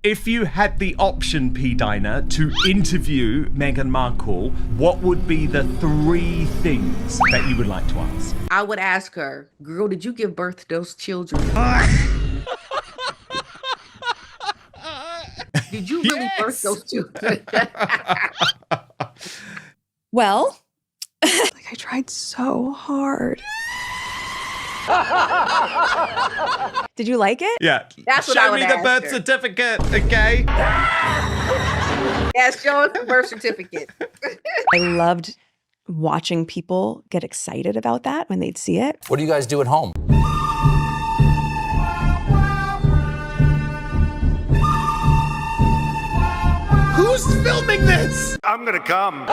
If you had the option, P. Diner, to interview Meghan Markle, what would be the 3 things that you would like to ask? I would ask her, girl, did you give birth to those children? Did you really birth those children? Well, like I tried so hard. Did you like it? Yeah. That's what I Show would me the ask birth her. certificate, okay? Yeah, show us the birth certificate. I loved watching people get excited about that when they'd see it. What do you guys do at home? Who's filming this? I'm gonna come.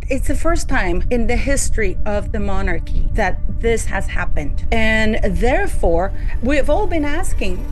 It's the first time in the history of the monarchy that this has happened. And therefore, we've all been asking,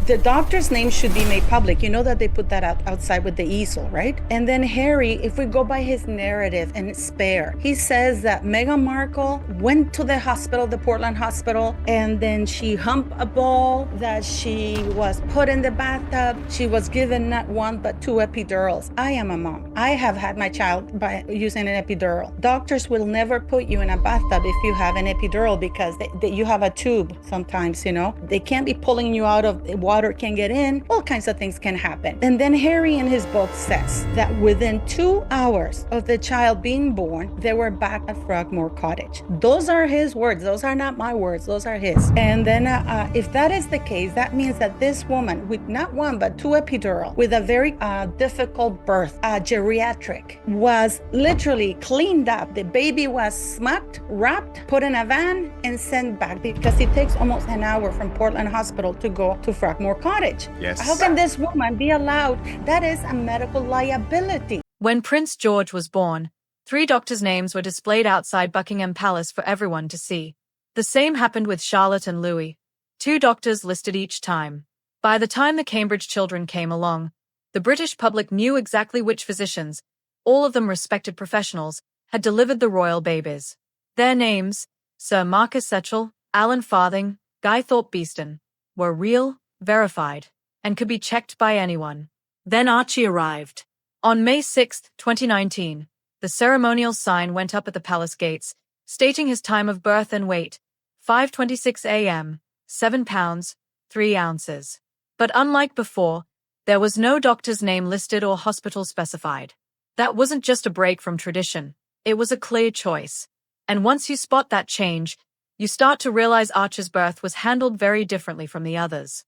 the doctor's name should be made public. You know that they put that outside with the easel, right? And then Harry, if we go by his narrative and spare, he says that Meghan Markle went to the hospital, the Portland hospital, and then she humped a ball, that she was put in the bathtub. She was given not 1, but 2 epidurals. I am a mom. I have had my child by using an epidural. Doctors will never put you in a bathtub if you have an epidural because you have a tube sometimes, you know. They can't be pulling you out of, water can get in, all kinds of things can happen. And then Harry in his book says that within 2 hours of the child being born, they were back at Frogmore Cottage. Those are his words. Those are not my words. Those are his. And then if that is the case, that means that this woman with not 1, but 2 epidural, with a very difficult birth, geriatric, was literally cleaned up. The baby was smucked, wrapped, put in a van, and sent back because it takes almost an hour from Portland Hospital to go to Frogmore Cottage. Yes. How can this woman be allowed? That is a medical liability. When Prince George was born, 3 doctors' names were displayed outside Buckingham Palace for everyone to see. The same happened with Charlotte and Louis. 2 doctors listed each time. By the time the Cambridge children came along, the British public knew exactly which physicians, all of them respected professionals, had delivered the royal babies. Their names, Sir Marcus Setchell, Alan Farthing, Guy Thorpe Beeston, were real, verified, and could be checked by anyone. Then Archie arrived. On May 6, 2019, the ceremonial sign went up at the palace gates, stating his time of birth and weight, 5:26 a.m., 7 pounds, 3 ounces. But unlike before, there was no doctor's name listed or hospital specified. That wasn't just a break from tradition. It was a clear choice. And once you spot that change, you start to realize Archie's birth was handled very differently from the others.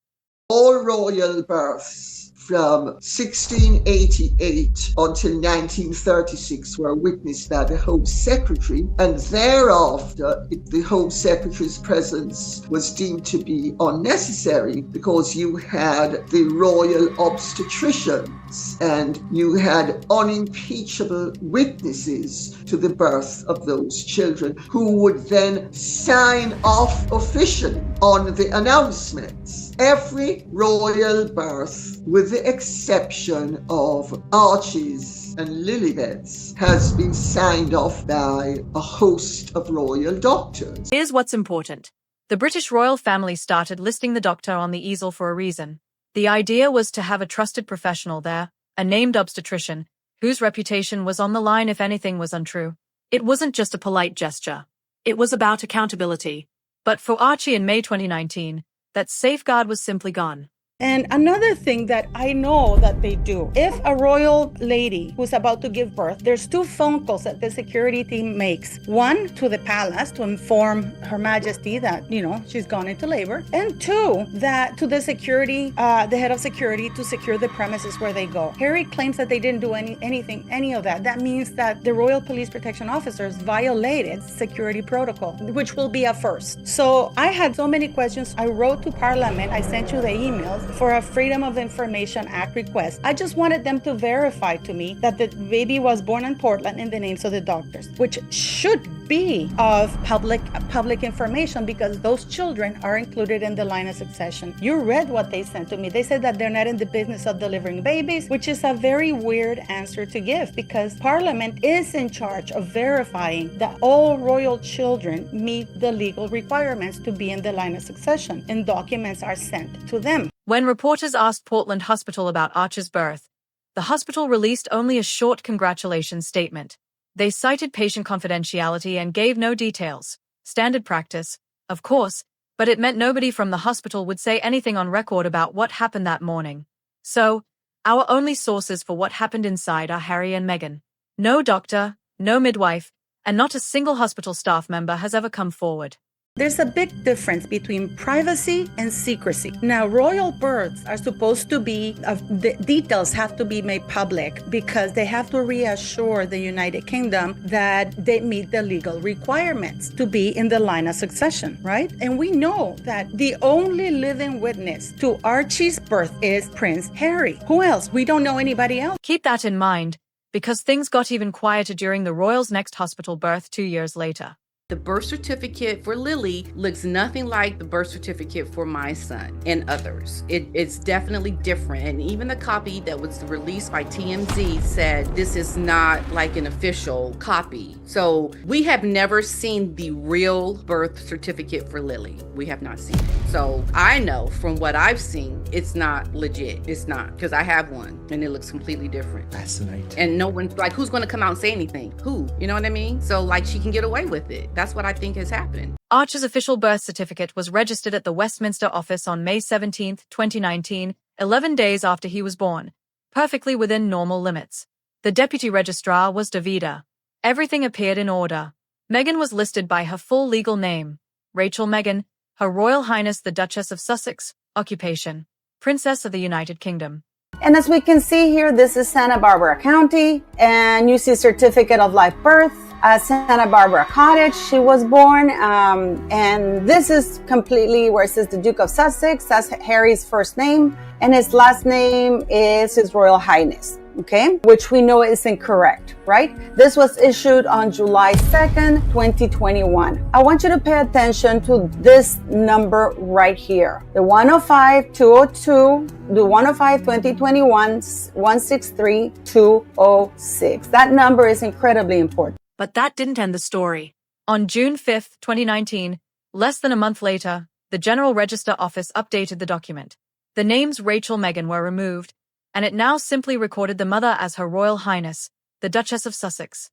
All royal births from 1688 until 1936 were witnessed by the Home Secretary, and thereafter the Home Secretary's presence was deemed to be unnecessary because you had the royal obstetricians and you had unimpeachable witnesses to the birth of those children who would then sign off officially on the announcements. Every royal birth, with the exception of Archie's and Lilibet's, has been signed off by a host of royal doctors. Here's what's important. The British royal family started listing the doctor on the easel for a reason. The idea was to have a trusted professional there, a named obstetrician, whose reputation was on the line if anything was untrue. It wasn't just a polite gesture. It was about accountability. But for Archie in May 2019, that safeguard was simply gone. And another thing that I know that they do, if a royal lady who's about to give birth, there's 2 phone calls that the security team makes. 1 to the palace to inform Her Majesty that, she's gone into labor. And 2, that to the security, the head of security to secure the premises where they go. Harry claims that they didn't do any of that. That means that the Royal Police Protection Officers violated security protocol, which will be a first. So I had so many questions. I wrote to Parliament. I sent you the emails. for a Freedom of Information Act request. I just wanted them to verify to me that the baby was born in Portland in the names of the doctors, which should be of public information because those children are included in the line of succession. You read what they sent to me. They said that they're not in the business of delivering babies, which is a very weird answer to give because Parliament is in charge of verifying that all royal children meet the legal requirements to be in the line of succession, and documents are sent to them. When reporters asked Portland Hospital about Archie's birth, the hospital released only a short congratulations statement. They cited patient confidentiality and gave no details. Standard practice, of course, but it meant nobody from the hospital would say anything on record about what happened that morning. So, our only sources for what happened inside are Harry and Meghan. No doctor, no midwife, and not a single hospital staff member has ever come forward. There's a big difference between privacy and secrecy. Now, royal births are supposed to be, the details have to be made public because they have to reassure the United Kingdom that they meet the legal requirements to be in the line of succession, right? And we know that the only living witness to Archie's birth is Prince Harry. Who else? We don't know anybody else. Keep that in mind, because things got even quieter during the royals' next hospital birth 2 years later. The birth certificate for Lily looks nothing like the birth certificate for my son and others. It's definitely different. And even the copy that was released by TMZ said this is not like an official copy. So we have never seen the real birth certificate for Lily. We have not seen it. So I know from what I've seen, it's not legit. It's not, because I have one and it looks completely different. Fascinating. And no one's like, who's going to come out and say anything? Who? You know what I mean? So like she can get away with it. That's what I think has happened. Archie's official birth certificate was registered at the Westminster office on May 17, 2019, 11 days after he was born, perfectly within normal limits. The deputy registrar was Deviation. Everything appeared in order. Meghan was listed by her full legal name, Rachel Meghan, Her Royal Highness the Duchess of Sussex, occupation, Princess of the United Kingdom. And as we can see here, this is Santa Barbara County, and you see certificate of live birth. Santa Barbara Cottage, she was born, and this is completely where it says the Duke of Sussex. That's Harry's first name, and his last name is His Royal Highness, okay? Which we know is incorrect, right? This was issued on July 2nd, 2021. I want you to pay attention to this number right here. The 105-202, the 105-2021, 163-206. That number is incredibly important. But that didn't end the story. On June 5, 2019, less than a month later, the General Register Office updated the document. The names Rachel Meghan were removed, and it now simply recorded the mother as Her Royal Highness, the Duchess of Sussex.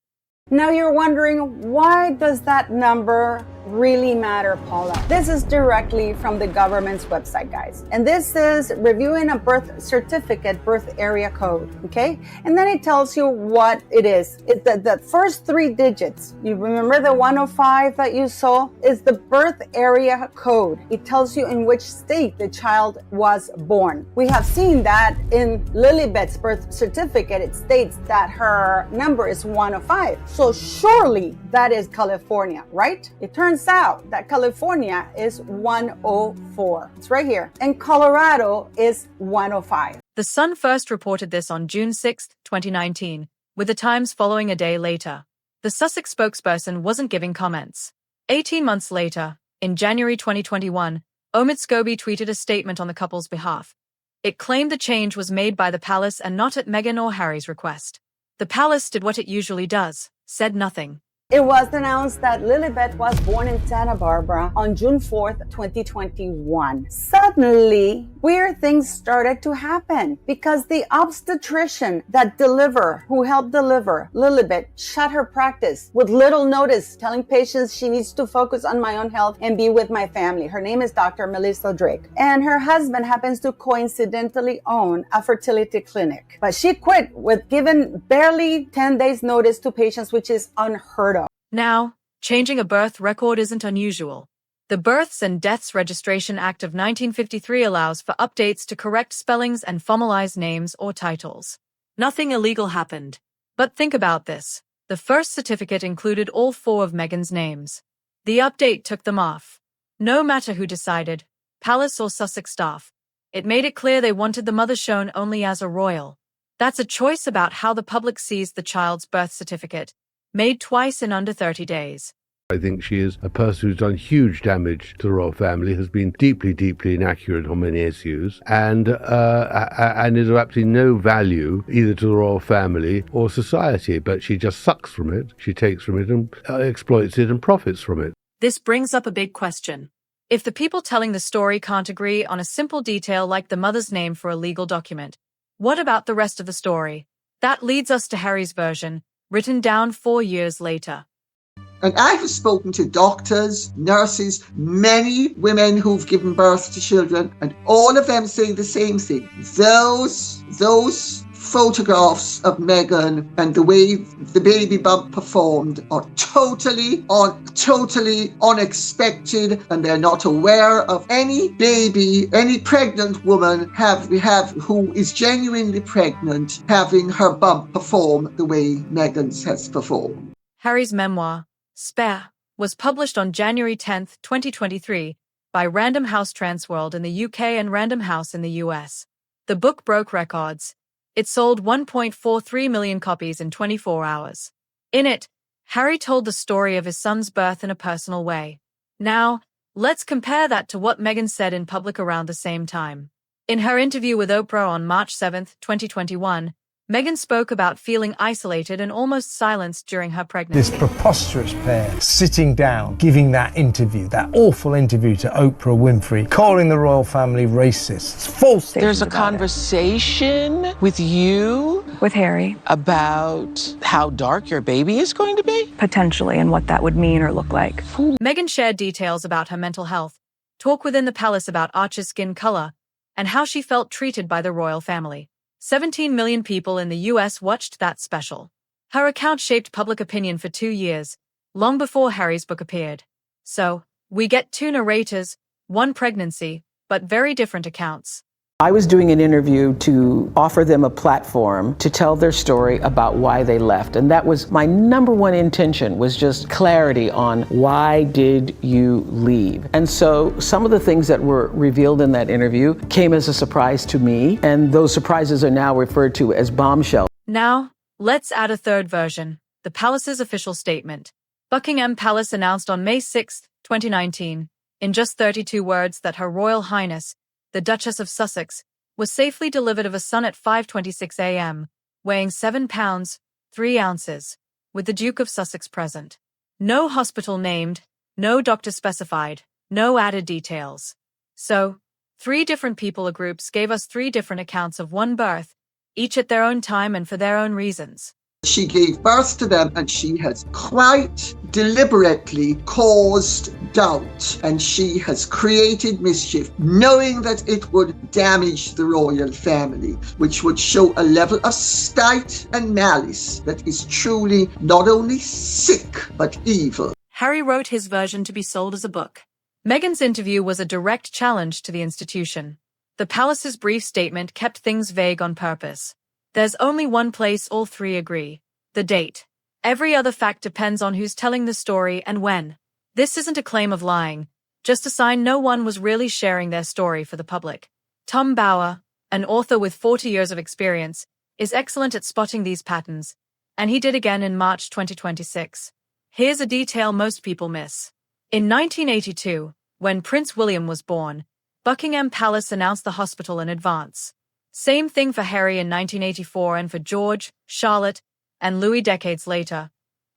Now you're wondering, why does that number really matter, Paula? This is directly from the government's website, guys. And this is reviewing a birth certificate, birth area code, okay? And then it tells you what it is. It's the first 3 digits. You remember the 105 that you saw? Is the birth area code. It tells you in which state the child was born. We have seen that in Lilibet's birth certificate. It states that her number is 105. So surely that is California, right? It turns out that California is 104. It's right here. And Colorado is 105. The Sun first reported this on June 6, 2019, with the Times following a day later. The Sussex spokesperson wasn't giving comments. 18 months later, in January 2021, Omid Scobie tweeted a statement on the couple's behalf. It claimed the change was made by the palace and not at Meghan or Harry's request. The palace did what it usually does, said nothing. It was announced that Lilibet was born in Santa Barbara on June 4th, 2021. Suddenly, weird things started to happen because the obstetrician who helped deliver Lilibet shut her practice with little notice, telling patients she needs to focus on my own health and be with my family. Her name is Dr. Melissa Drake. And her husband happens to coincidentally own a fertility clinic. But she quit with given barely 10 days notice to patients, which is unheard of. Now, changing a birth record isn't unusual. The Births and Deaths Registration Act of 1953 allows for updates to correct spellings and formalize names or titles. Nothing illegal happened. But think about this. The first certificate included all 4 of Meghan's names. The update took them off. No matter who decided, Palace or Sussex staff, It made it clear they wanted the mother shown only as a royal. That's a choice about how the public sees the child's birth certificate, made twice in under 30 days. I think she is a person who's done huge damage to the royal family, has been deeply, deeply inaccurate on many issues, and is of absolutely no value either to the royal family or society. But she just sucks from it, she takes from it and exploits it and profits from it. This brings up a big question. If the people telling the story can't agree on a simple detail like the mother's name for a legal document, what about the rest of the story? That leads us to Harry's version, written down 4 years later. And I have spoken to doctors, nurses, many women who've given birth to children, and all of them say the same thing. Those photographs of Meghan and the way the baby bump performed are totally unexpected, and they're not aware of any baby, any pregnant woman who is genuinely pregnant having her bump perform the way Meghan's has performed. Harry's memoir, Spare, was published on January 10, 2023, by Random House Transworld in the UK and Random House in the US. The book broke records. It sold 1.43 million copies in 24 hours. In it, Harry told the story of his son's birth in a personal way. Now, let's compare that to what Meghan said in public around the same time. In her interview with Oprah on March 7, 2021, Meghan spoke about feeling isolated and almost silenced during her pregnancy. This preposterous pair sitting down, giving that interview, that awful interview to Oprah Winfrey, calling the royal family racists, false. There's a conversation with you, With Harry, about how dark your baby is going to be? potentially, and what that would mean or look like. Meghan shared details about her mental health, talk within the palace about Archie's skin color, and how she felt treated by the royal family. 17 million people in the US watched that special. Her account shaped public opinion for 2 years, long before Harry's book appeared. So, we get two narrators, one pregnancy, but very different accounts. I was doing an interview to offer them a platform to tell their story about why they left. And that was my number one intention, was just clarity on why did you leave? And so some of the things that were revealed in that interview came as a surprise to me. And those surprises are now referred to as bombshell. Now, let's add a third version, the palace's official statement. Buckingham Palace announced on May 6, 2019, in just 32 words that Her Royal Highness, the Duchess of Sussex, was safely delivered of a son at 5:26 a.m., weighing 7 pounds, 3 ounces, with the Duke of Sussex present. No hospital named, no doctor specified, no added details. So, 3 different people or groups gave us 3 different accounts of one birth, each at their own time and for their own reasons. She gave birth to them, and she has quite deliberately caused doubt, and she has created mischief, knowing that it would damage the royal family, which would show a level of spite and malice that is truly not only sick, but evil. Harry wrote his version to be sold as a book. Meghan's interview was a direct challenge to the institution. The palace's brief statement kept things vague on purpose. There's only one place all 3 agree: the date. Every other fact depends on who's telling the story and when. This isn't a claim of lying, just a sign no one was really sharing their story for the public. Tom Bower, an author with 40 years of experience, is excellent at spotting these patterns, and he did again in March 2026. Here's a detail most people miss. In 1982, when Prince William was born, Buckingham Palace announced the hospital in advance. Same thing for Harry in 1984 and for George, Charlotte, and Louis decades later.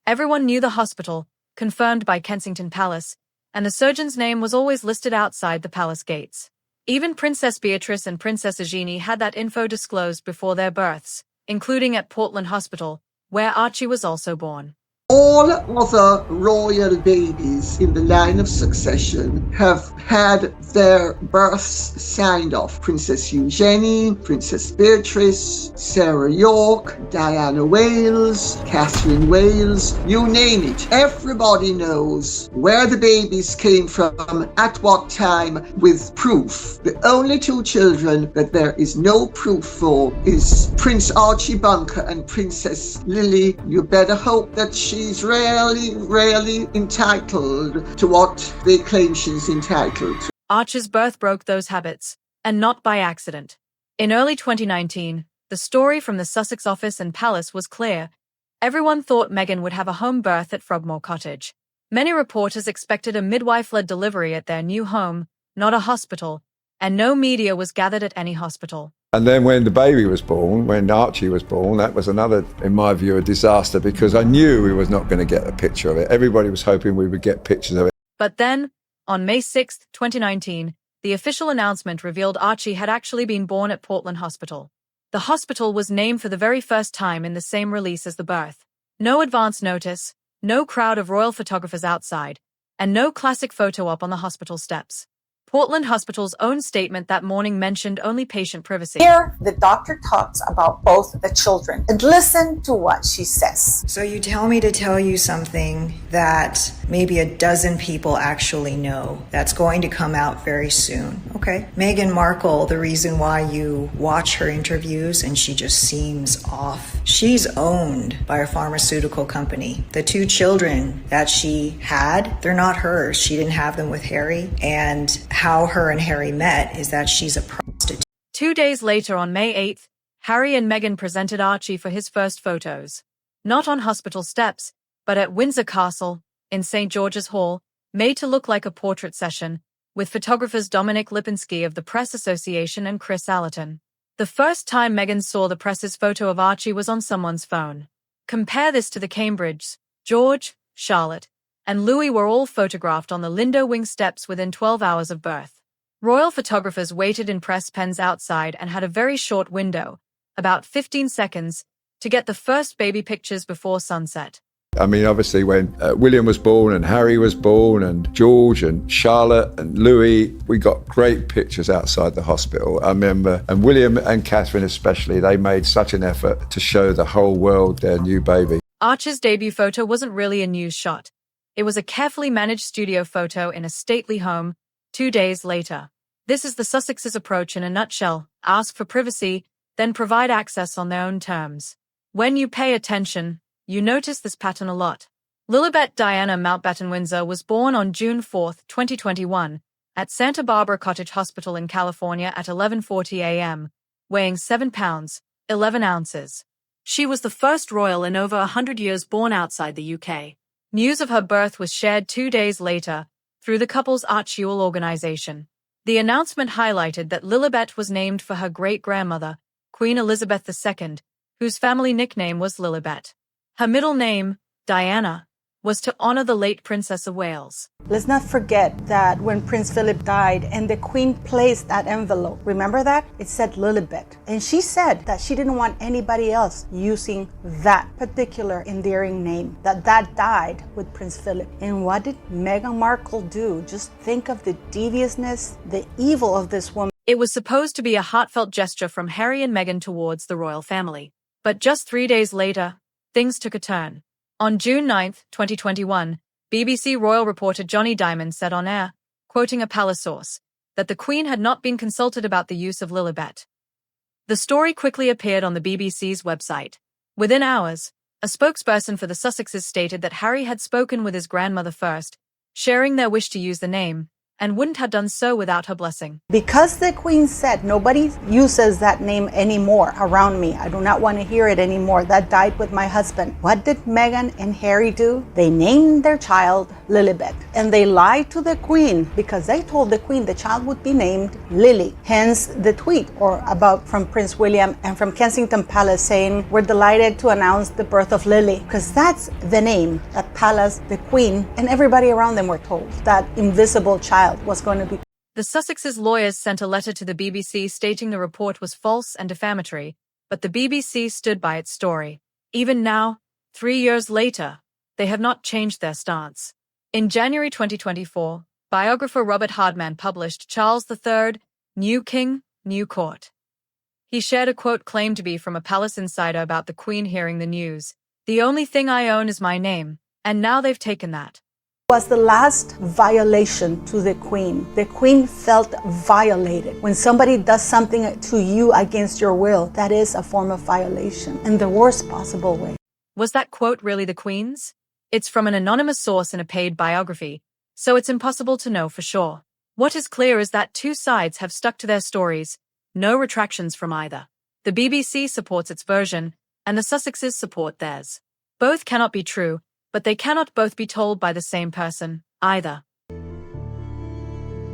Everyone knew the hospital, confirmed by Kensington Palace, and the surgeon's name was always listed outside the palace gates. Even Princess Beatrice and Princess Eugenie had that info disclosed before their births, including at Portland Hospital, where Archie was also born. All other royal babies in the line of succession have had their births signed off. Princess Eugenie, Princess Beatrice, Sarah York, Diana Wales, Catherine Wales, you name it. Everybody knows where the babies came from, at what time, with proof. The only 2 children that there is no proof for is Prince Archie Bunker and Princess Lily. You better hope that she's really entitled to what they claim she's entitled to. Archie's birth broke those habits. and not by accident. In early 2019, the story from the Sussex office and palace was clear. Everyone thought Meghan would have a home birth at Frogmore Cottage. Many reporters expected a midwife-led delivery at their new home, not a hospital, and no media was gathered at any hospital. And then when the baby was born, when Archie was born, that was another, in my view, a disaster, because I knew we was not going to get a picture of it. Everybody was hoping we would get pictures of it. But then, on May 6, 2019, the official announcement revealed Archie had actually been born at Portland Hospital. The hospital was named for the very first time in the same release as the birth. No advance notice, no crowd of royal photographers outside, and no classic photo op on the hospital steps. Portland Hospital's own statement that morning mentioned only patient privacy. Here, the doctor talks about both the children, and listen to what she says. So you tell me to tell you something that maybe a dozen people actually know that's going to come out very soon. Okay. Meghan Markle, the reason why you watch her interviews and she just seems off, she's owned by a pharmaceutical company. The two children that she had, they're not hers. She didn't have them with Harry, and how her and Harry met is that she's a prostitute. 2 days later, on May 8th, Harry and Meghan presented Archie for his first photos. Not on hospital steps, but at Windsor Castle, in St. George's Hall, made to look like a portrait session, with photographers Dominic Lipinski of the Press Association and Chris Allerton. The first time Meghan saw the press's photo of Archie was on someone's phone. Compare this to the Cambridges. George, Charlotte, and Louis were all photographed on the Lindo Wing steps within 12 hours of birth. Royal photographers waited in press pens outside and had a very short window, about 15 seconds, to get the first baby pictures before sunset. I mean, obviously, when William was born and Harry was born and George and Charlotte and Louis, we got great pictures outside the hospital. I remember, and William and Catherine especially, they made such an effort to show the whole world their new baby. Archie's debut photo wasn't really a news shot. It was a carefully managed studio photo in a stately home 2 days later. This is the Sussexes' approach in a nutshell: ask for privacy, then provide access on their own terms. When you pay attention, you notice this pattern a lot. Lilibet Diana Mountbatten Windsor was born on June 4, 2021, at Santa Barbara Cottage Hospital in California at 11:40 a.m., weighing 7 pounds, 11 ounces. She was the first royal in over 100 years born outside the UK. News of her birth was shared 2 days later through the couple's Archie organization. The announcement highlighted that Lilibet was named for her great-grandmother, Queen Elizabeth II, whose family nickname was Lilibet. Her middle name, Diana, was to honor the late Princess of Wales. Let's not forget that when Prince Philip died and the Queen placed that envelope, remember that? It said Lilibet. And she said that she didn't want anybody else using that particular endearing name, that died with Prince Philip. And what did Meghan Markle do? Just think of the deviousness, the evil of this woman. It was supposed to be a heartfelt gesture from Harry and Meghan towards the royal family. But just 3 days later, things took a turn. On June 9, 2021, BBC royal reporter Johnny Diamond said on air, quoting a palace source, that the Queen had not been consulted about the use of Lilibet. The story quickly appeared on the BBC's website. Within hours, a spokesperson for the Sussexes stated that Harry had spoken with his grandmother first, sharing their wish to use the name, and wouldn't have done so without her blessing. Because the Queen said nobody uses that name anymore around me, I do not want to hear it anymore, that died with my husband. What did Meghan and Harry do? They named their child Lilibet. And they lied to the Queen because they told the Queen the child would be named Lily. Hence the tweet from Prince William and from Kensington Palace saying, "We're delighted to announce the birth of Lily." Because that's the name that Palace, the Queen, and everybody around them were told. That invisible child was going to be. The Sussexes' lawyers sent a letter to the BBC stating the report was false and defamatory, but the BBC stood by its story. Even now, 3 years later, they have not changed their stance. In January 2024, biographer Robert Hardman published Charles III, New King, New Court. He shared a quote claimed to be from a palace insider about the Queen hearing the news. "The only thing I own is my name, and now they've taken that." Was the last violation to the Queen. The Queen felt violated. When somebody does something to you against your will, that is a form of violation in the worst possible way. Was that quote really the Queen's? It's from an anonymous source in a paid biography, so it's impossible to know for sure. What is clear is that two sides have stuck to their stories, no retractions from either. The BBC supports its version, and the Sussexes support theirs. Both cannot be true, but they cannot both be told by the same person, either.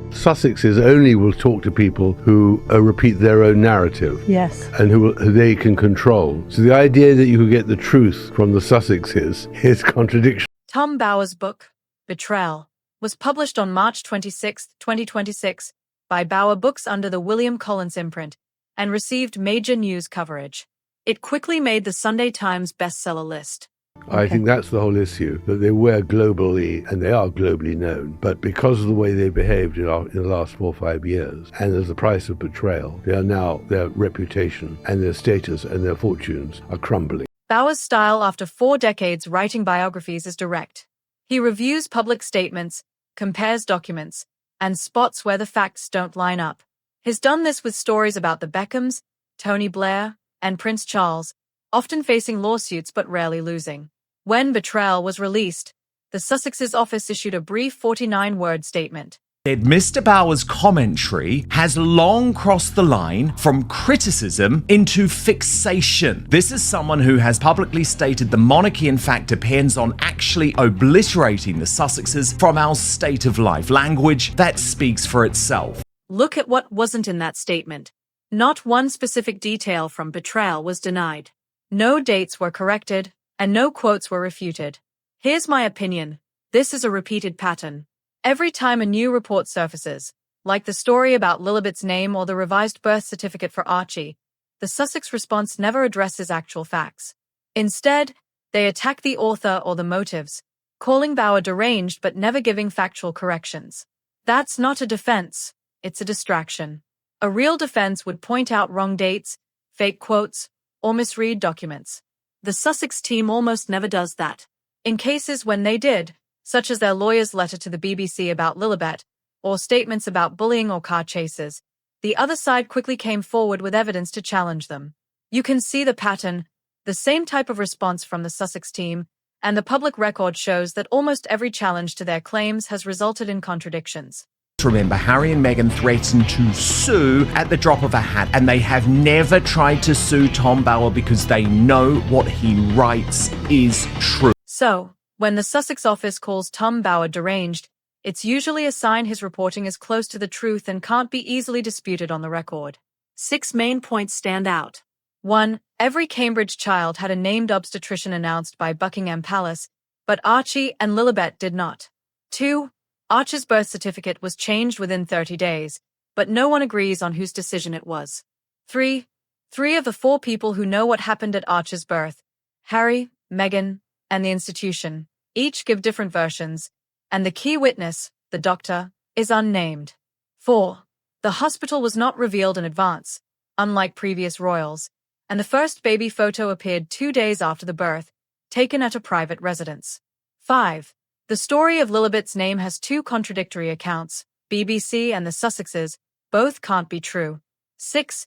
Sussexes only will talk to people who repeat their own narrative. Yes. And who they can control. So the idea that you could get the truth from the Sussexes is contradiction. Tom Bower's book, Betrayal, was published on March 26, 2026, by Bower Books under the William Collins imprint, and received major news coverage. It quickly made the Sunday Times bestseller list. I think that's the whole issue, that they were globally, and they are globally known, but because of the way they behaved in the last 4 or 5 years, and as the price of betrayal, they are now, their reputation and their status and their fortunes are crumbling. Bower's style after 4 decades writing biographies is direct. He reviews public statements, compares documents, and spots where the facts don't line up. He's done this with stories about the Beckhams, Tony Blair, and Prince Charles, often facing lawsuits but rarely losing. When Betrayal was released, the Sussexes office issued a brief 49-word statement. Mr. Bower's commentary has long crossed the line from criticism into fixation. This is someone who has publicly stated the monarchy in fact depends on actually obliterating the Sussexes from our state of life, language that speaks for itself. Look at what wasn't in that statement. Not one specific detail from Betrayal was denied. No dates were corrected, and no quotes were refuted. Here's my opinion. This is a repeated pattern. Every time a new report surfaces, like the story about Lilibet's name or the revised birth certificate for Archie, the Sussex response never addresses actual facts. Instead, they attack the author or the motives, calling Bower deranged but never giving factual corrections. That's not a defense, it's a distraction. A real defense would point out wrong dates, fake quotes, or misread documents. The Sussex team almost never does that. In cases when they did, such as their lawyer's letter to the BBC about Lilibet, or statements about bullying or car chases, the other side quickly came forward with evidence to challenge them. You can see the pattern, the same type of response from the Sussex team, and the public record shows that almost every challenge to their claims has resulted in contradictions. Remember, Harry and Meghan threatened to sue at the drop of a hat, and they have never tried to sue Tom Bower because they know what he writes is true. So, when the Sussex office calls Tom Bower deranged, it's usually a sign his reporting is close to the truth and can't be easily disputed on the record. 6 main points stand out. 1. Every Cambridge child had a named obstetrician announced by Buckingham Palace, but Archie and Lilibet did not. 2. Archie's birth certificate was changed within 30 days, but no one agrees on whose decision it was. 3. 3 of the 4 people who know what happened at Archie's birth, Harry, Meghan, and the institution, each give different versions, and the key witness, the doctor, is unnamed. 4. The hospital was not revealed in advance, unlike previous royals, and the first baby photo appeared 2 days after the birth, taken at a private residence. 5. The story of Lilibet's name has 2 contradictory accounts, BBC and the Sussexes, both can't be true. 6.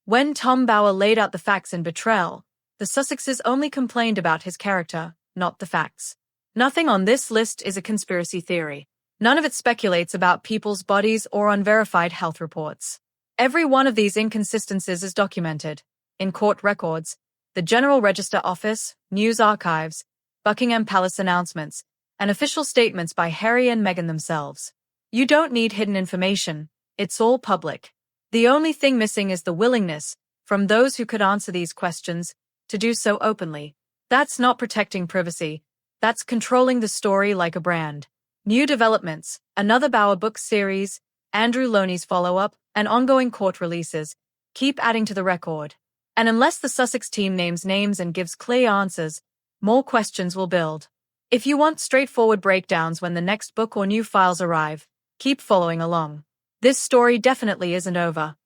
When Tom Bower laid out the facts in Betrayal, the Sussexes only complained about his character, not the facts. Nothing on this list is a conspiracy theory. None of it speculates about people's bodies or unverified health reports. Every one of these inconsistencies is documented in court records, the General Register Office, news archives, Buckingham Palace announcements, and official statements by Harry and Meghan themselves. You don't need hidden information. It's all public. The only thing missing is the willingness, from those who could answer these questions, to do so openly. That's not protecting privacy. That's controlling the story like a brand. New developments, another Bower book series, Andrew Loney's follow-up, and ongoing court releases keep adding to the record. And unless the Sussex team names names and gives clear answers, more questions will build. If you want straightforward breakdowns when the next book or new files arrive, keep following along. This story definitely isn't over.